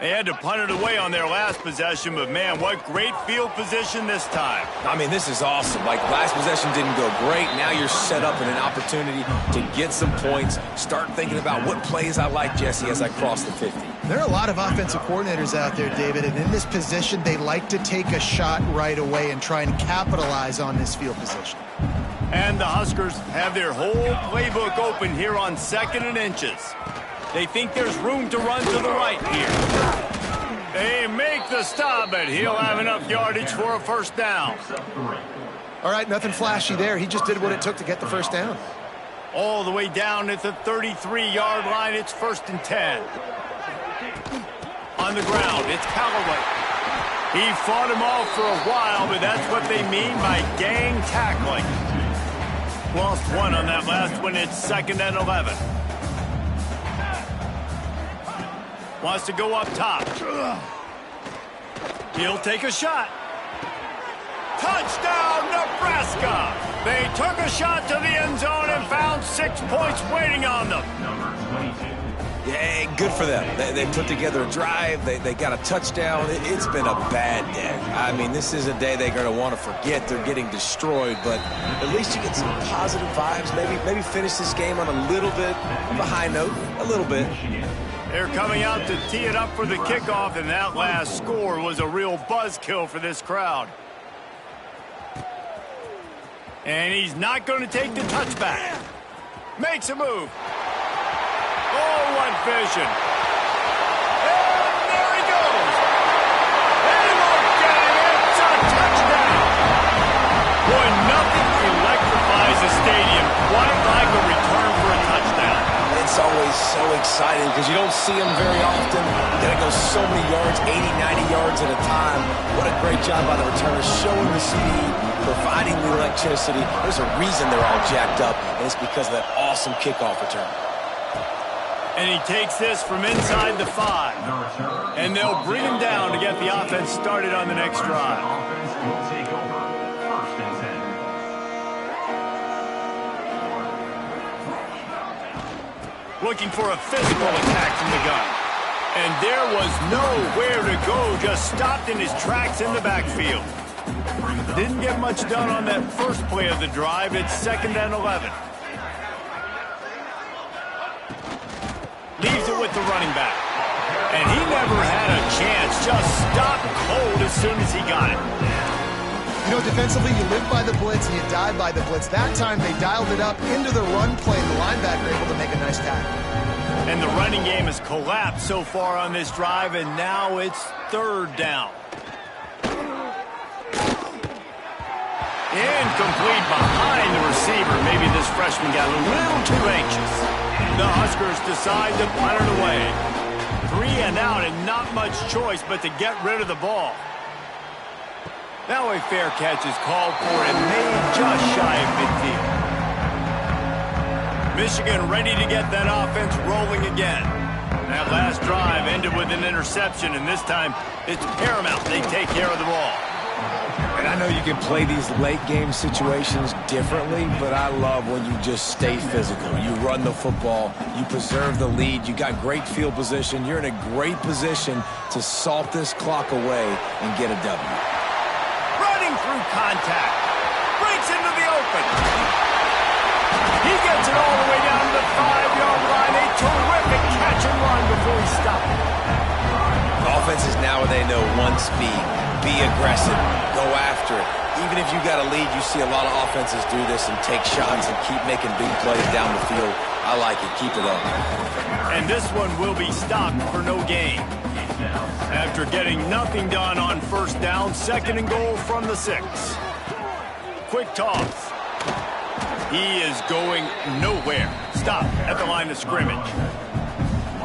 Speaker 1: They had to punt it away on their last possession, but man, what great field position this time.
Speaker 3: I mean, this is awesome. Like, last possession didn't go great. Now you're set up in an opportunity to get some points. Start thinking about what plays I like, Jesse, as I cross the 50.
Speaker 2: There are a lot of offensive coordinators out there, David, and in this position, they like to take a shot right away and try and capitalize on this field position.
Speaker 1: And the Huskers have their whole playbook open here on 2nd and inches. They think there's room to run to the right here. They make the stop, but he'll have enough yardage for a first down.
Speaker 2: All right, nothing flashy there. He just did what it took to get the first down.
Speaker 1: All the way down at the 33-yard line, it's 1st and 10. On the ground, it's Callaway. He fought him off for a while, but that's what they mean by gang tackling. Lost one on that last one. It's 2nd and 11. Wants to go up top. He'll take a shot. Touchdown, Nebraska! They took a shot to the end zone and found 6 points waiting on them.
Speaker 3: Yeah, good for them. They put together a drive. They got a touchdown. It's been a bad day. I mean, this is a day they're going to want to forget. They're getting destroyed, but at least you get some positive vibes. Maybe finish this game on a little bit of a high note, a little bit.
Speaker 1: They're coming out to tee it up for the kickoff, and that last score was a real buzzkill for this crowd. And he's not going to take the touchback. Makes a move. Oh, what vision. And there he goes. They won't get him. It's a touchdown. Boy, nothing electrifies a stadium quite like a return for a touchdown.
Speaker 3: It's always so exciting because you don't see them very often. You got to go so many yards, 80, 90 yards at a time. What a great job by the returners, showing the speed, providing the electricity. There's a reason they're all jacked up, and it's because of that awesome kickoff return.
Speaker 1: And he takes this from inside the 5. And they'll bring him down to get the offense started on the next drive. Looking for a physical attack from the gun. And there was nowhere to go, just stopped in his tracks in the backfield. Didn't get much done on that first play of the drive. It's 2nd and 11. Leaves it with the running back. And he never had a chance, just stopped cold as soon as he got it.
Speaker 2: You know, defensively, you live by the blitz and you die by the blitz. That time, they dialed it up into the run play, and the linebacker able to make a nice tackle.
Speaker 1: And the running game has collapsed so far on this drive, and now it's 3rd down. Incomplete behind the receiver. Maybe this freshman got a little too anxious. The Huskers decide to punt it away. 3 and out, and not much choice but to get rid of the ball. Now a fair catch is called for and made just shy of midfield. Michigan ready to get that offense rolling again. That last drive ended with an interception, and this time it's paramount they take care of the ball.
Speaker 3: And I know you can play these late game situations differently, but I love when you just stay physical. You run the football, you preserve the lead, you got great field position, you're in a great position to salt this clock away and get a W.
Speaker 1: Running through contact, breaks into the open. He gets it all the way down to the 5-yard line. A terrific catch and run before he stopped.
Speaker 3: Offense is now where they know one speed. Be aggressive. Go after it. Even if you got a lead, you see a lot of offenses do this and take shots and keep making big plays down the field. I like it. Keep it up.
Speaker 1: And this one will be stopped for no gain. After getting nothing done on first down, 2nd and goal from the 6. Quick toss. He is going nowhere. Stop at the line of scrimmage.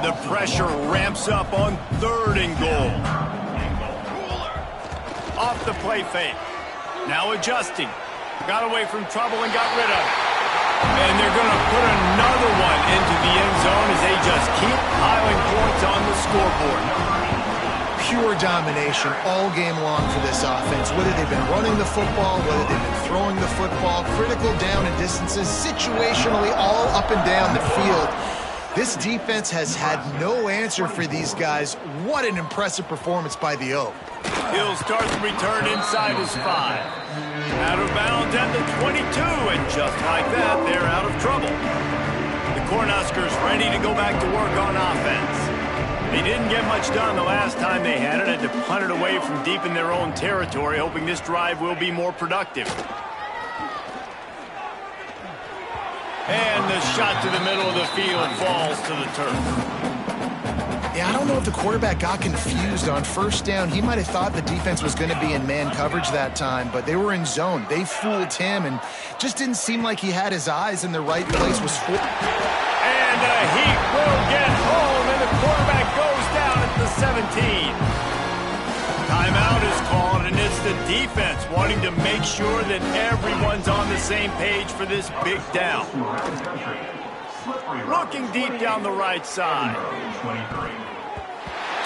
Speaker 1: The pressure ramps up on 3rd and goal. Off the play fake. Now adjusting. Got away from trouble and got rid of it. And they're going to put another one into the end zone as they just keep piling points on the scoreboard.
Speaker 2: pure domination all game long for this offense. Whether they've been running the football, whether they've been throwing the football, critical down and distances, situationally all up and down the field. This defense has had no answer for these guys. What an impressive performance by the O.
Speaker 1: He'll start the return inside his 5. Out of bounds at the 22, and just like that, they're out of trouble. The Cornhuskers ready to go back to work on offense. They didn't get much done the last time they had it. Had to punt it away from deep in their own territory, hoping this drive will be more productive. And the shot to the middle of the field falls to the turf.
Speaker 2: Yeah, I don't know if the quarterback got confused on first down. He might have thought the defense was going to be in man coverage that time, but they were in zone. They fooled him and just didn't seem like he had his eyes in the right place.
Speaker 1: And the Heat will get home, and the quarterback goes down at the 17. Timeout is called, and it's the defense wanting to make sure that everyone's on the same page for this big down. Looking deep down the right side.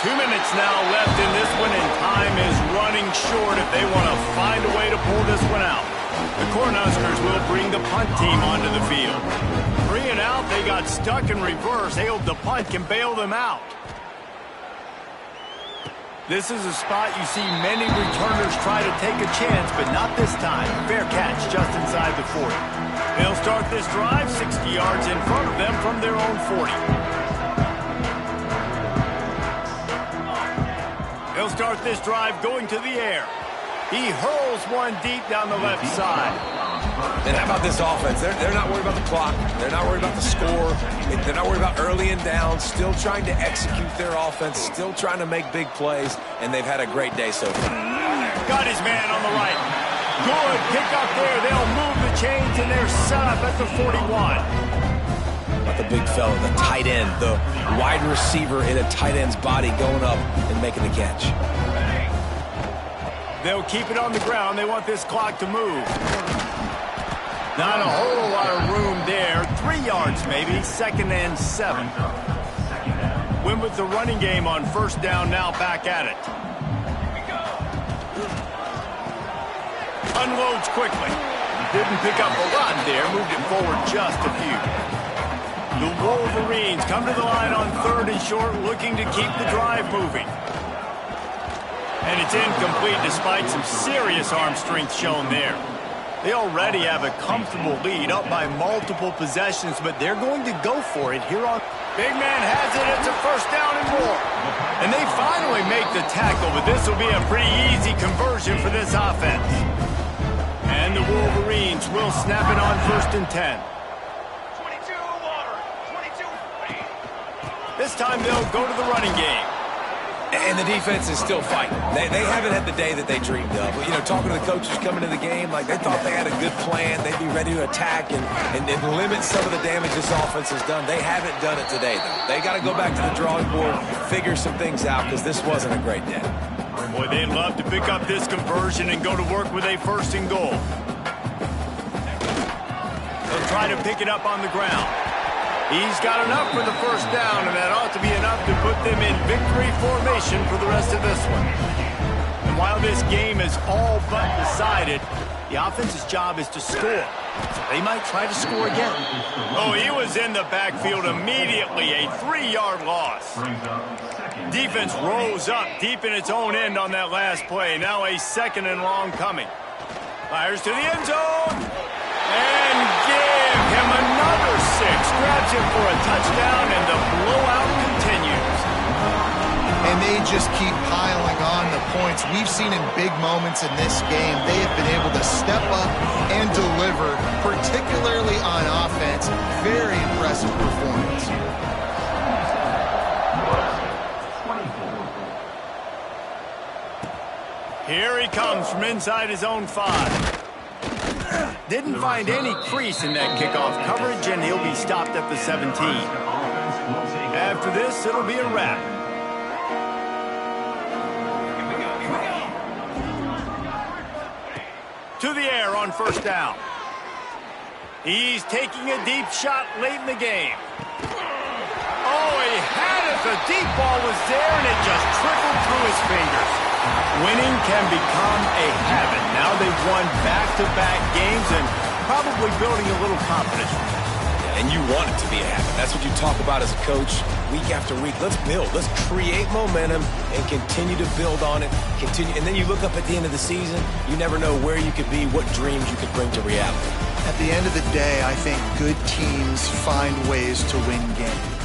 Speaker 1: 2 minutes now left in this one, and time is running short if they want to find a way to pull this one out. The Cornhuskers will bring the punt team onto the field. 3 and out, they got stuck in reverse. They hope the punt can bail them out. This is a spot you see many returners try to take a chance, but not this time. Fair catch just inside the 40. They'll start this drive 60 yards in front of them from their own 40. They'll start this drive going to the air. He hurls one deep down the left side.
Speaker 3: And how about this offense? They're not worried about the clock. They're not worried about the score. They're not worried about early and down. Still trying to execute their offense. Still trying to make big plays. And they've had a great day so far.
Speaker 1: Got his man on the right. Good pick up there. They'll move the chains, and they're set up at the 41.
Speaker 3: About the big fella, the tight end, the wide receiver in a tight end's body going up and making the catch.
Speaker 1: They'll keep it on the ground. They want this clock to move. Not a whole lot of room there. 3 yards maybe. 2nd and 7. Win with the running game on first down, now back at it. Unloads quickly. Didn't pick up a lot there. Moved it forward just a few. The Wolverines come to the line on 3rd and short, looking to keep the drive moving. And it's incomplete despite some serious arm strength shown there. They already have a comfortable lead, up by multiple possessions, but they're going to go for it here on. Big man has it. It's a first down and more. And they finally make the tackle, but this will be a pretty easy conversion for this offense. And the Wolverines will snap it on 1st and 10.
Speaker 4: 22 water. 22.
Speaker 1: This time they'll go to the running game.
Speaker 3: And the defense is still fighting. They haven't had the day that they dreamed of. You know, talking to the coaches coming to the game, like they thought they had a good plan. They'd be ready to attack and limit some of the damage this offense has done. They haven't done it today, though. They got to go back to the drawing board, figure some things out, because this wasn't a great day.
Speaker 1: Boy, they'd love to pick up this conversion and go to work with a 1st and goal. They'll try to pick it up on the ground. He's got enough for the first down, and that ought to be enough to put them in victory formation for the rest of this one. And while this game is all but decided, the offense's job is to score. So they might try to score again. Oh, he was in the backfield immediately, a 3-yard loss. Defense rose up deep in its own end on that last play. Now a 2nd and long coming. Fires to the end zone. And give him another 6. Grabs him for a touchdown, and the blowout continues.
Speaker 2: And they just keep piling on the points. We've seen in big moments in this game, they have been able to step up and deliver, particularly on offense. Very impressive performance.
Speaker 1: Here he comes from inside his own 5. Didn't find any crease in that kickoff coverage, and he'll be stopped at the 17. After this, it'll be a wrap. To the air on first down. He's taking a deep shot late in the game. Oh, he had it. The deep ball was there, and it just trickled through his fingers. Winning can become a habit. Now they've won back-to-back games and probably building a little confidence from that.
Speaker 3: And you want it to be a habit. That's what you talk about as a coach week after week. Let's build. Let's create momentum and continue to build on it. Continue, and then you look up at the end of the season, you never know where you could be, what dreams you could bring to reality.
Speaker 2: At the end of the day, I think good teams find ways to win games.